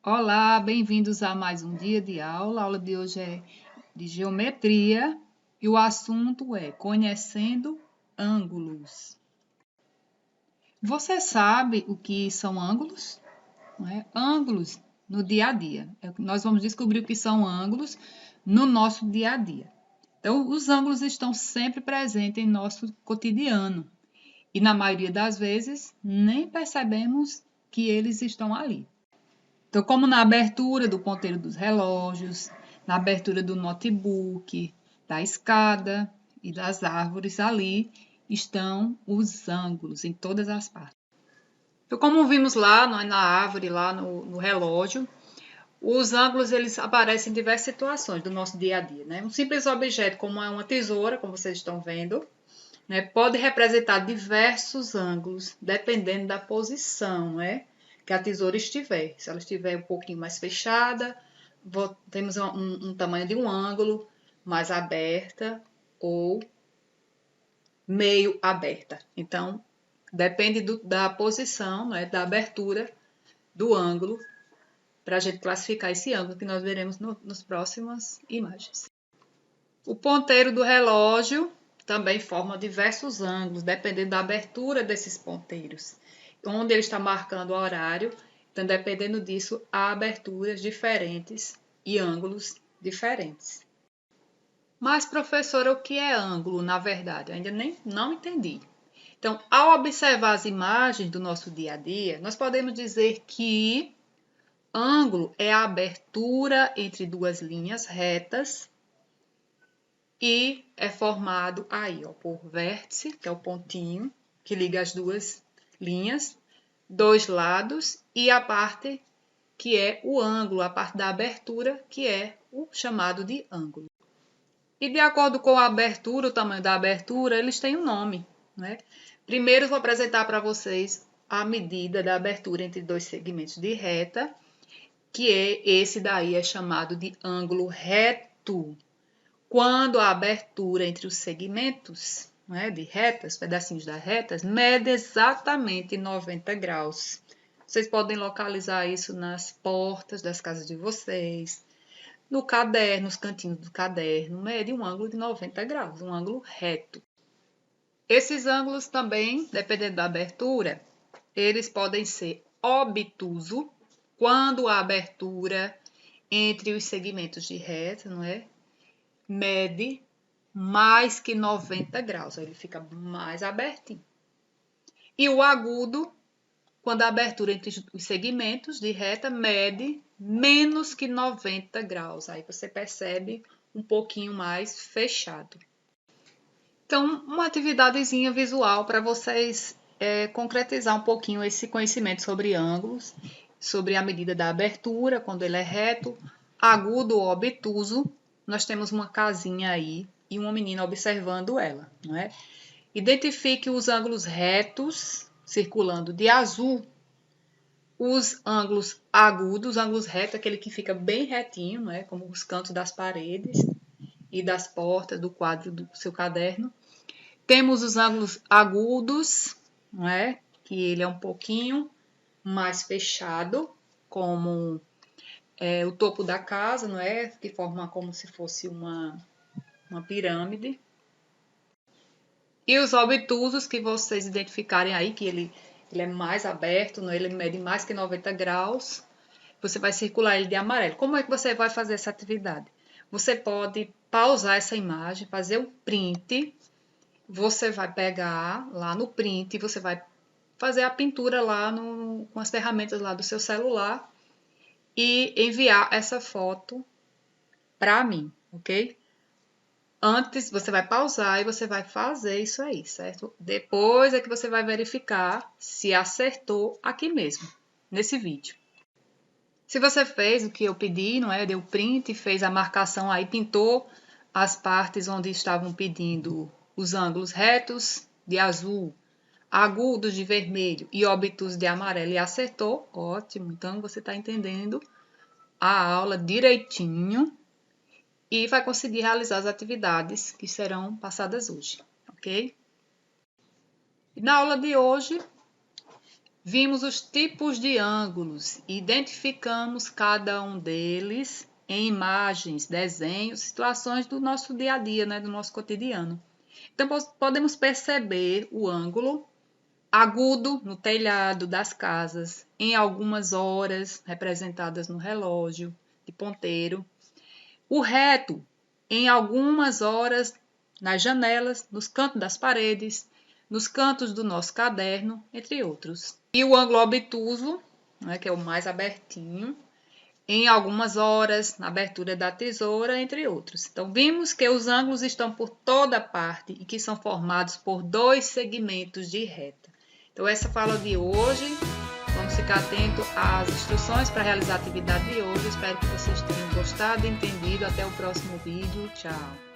Olá, bem-vindos a mais um dia de aula. A aula de hoje é de geometria e o assunto é conhecendo ângulos. Você sabe o que são ângulos? Não é? Ângulos no dia a dia. Nós vamos descobrir o que são ângulos no nosso dia a dia. Então, os ângulos estão sempre presentes em nosso cotidiano e, na maioria das vezes, nem percebemos que eles estão ali. Então, como na abertura do ponteiro dos relógios, na abertura do notebook, da escada e das árvores, ali estão os ângulos em todas as partes. Então, como vimos lá na árvore, lá no relógio, os ângulos eles aparecem em diversas situações do nosso dia a dia, né? Um simples objeto como é uma tesoura, como vocês estão vendo, né, pode representar diversos ângulos, dependendo da posição, né, que a tesoura estiver. Se ela estiver um pouquinho mais fechada, temos um tamanho de um ângulo, mais aberta ou meio aberta. Então, depende da posição, né, da abertura do ângulo, para a gente classificar esse ângulo que nós veremos nas próximas imagens. O ponteiro do relógio também forma diversos ângulos, dependendo da abertura desses ponteiros, onde ele está marcando o horário. Então, dependendo disso, há aberturas diferentes e ângulos diferentes. Mas, professora, o que é ângulo, na verdade? Eu ainda não entendi. Então, ao observar as imagens do nosso dia a dia, nós podemos dizer que ângulo é a abertura entre duas linhas retas e é formado aí, ó, por vértice, que é o pontinho que liga as duas linhas, dois lados e a parte que é o ângulo, a parte da abertura, que é o chamado de ângulo. E de acordo com a abertura, o tamanho da abertura, eles têm um nome, né? Primeiro, eu vou apresentar para vocês a medida da abertura entre dois segmentos de reta, que esse daí é chamado de ângulo reto. Quando a abertura entre os segmentos, né, de retas, pedacinhos das retas, mede exatamente 90 graus. Vocês podem localizar isso nas portas das casas de vocês, no caderno, nos cantinhos do caderno, mede um ângulo de 90 graus, um ângulo reto. Esses ângulos também, dependendo da abertura, eles podem ser obtuso, quando a abertura entre os segmentos de reta, não é? Mede mais que 90 graus, ele fica mais abertinho. E o agudo, quando a abertura entre os segmentos de reta mede menos que 90 graus, aí você percebe um pouquinho mais fechado. Então, uma atividadezinha visual para vocês concretizar um pouquinho esse conhecimento sobre ângulos, sobre a medida da abertura, quando ele é reto, agudo ou obtuso. Nós temos uma casinha aí e uma menina observando ela, não é? Identifique os ângulos retos, circulando de azul, os ângulos agudos, ângulos retos, aquele que fica bem retinho, não é? Como os cantos das paredes e das portas do quadro do seu caderno. Temos os ângulos agudos, não é? Que ele é um pouquinho mais fechado, como o topo da casa, não é? Que forma como se fosse uma pirâmide. E os obtusos que vocês identificarem aí, que ele é mais aberto, não é? Ele mede mais que 90 graus. Você vai circular ele de amarelo. Como é que você vai fazer essa atividade? Você pode pausar essa imagem, fazer um print. Você vai pegar lá no print, você vai fazer a pintura lá com as ferramentas lá do seu celular e enviar essa foto para mim, ok? Antes você vai pausar e você vai fazer isso aí, certo? Depois é que você vai verificar se acertou aqui mesmo, nesse vídeo. Se você fez o que eu pedi, não é? Deu print, fez a marcação aí, pintou as partes onde estavam pedindo os ângulos retos de azul, agudos de vermelho e obtusos de amarelo e acertou, ótimo. Então, você está entendendo a aula direitinho e vai conseguir realizar as atividades que serão passadas hoje, ok? E na aula de hoje, Vimos os tipos de ângulos e identificamos cada um deles em imagens, desenhos, situações do nosso dia a dia, né, do nosso cotidiano. Então, podemos perceber o ângulo agudo no telhado das casas, em algumas horas representadas no relógio de ponteiro. O reto em algumas horas nas janelas, nos cantos das paredes, nos cantos do nosso caderno, entre outros. E o ângulo obtuso, né, que é o mais abertinho, em algumas horas, na abertura da tesoura, entre outros. Então, vimos que os ângulos estão por toda parte e que são formados por 2 segmentos de reta. Então, essa fala de hoje, vamos ficar atento às instruções para realizar a atividade de hoje. Espero que vocês tenham gostado e entendido. Até o próximo vídeo. Tchau!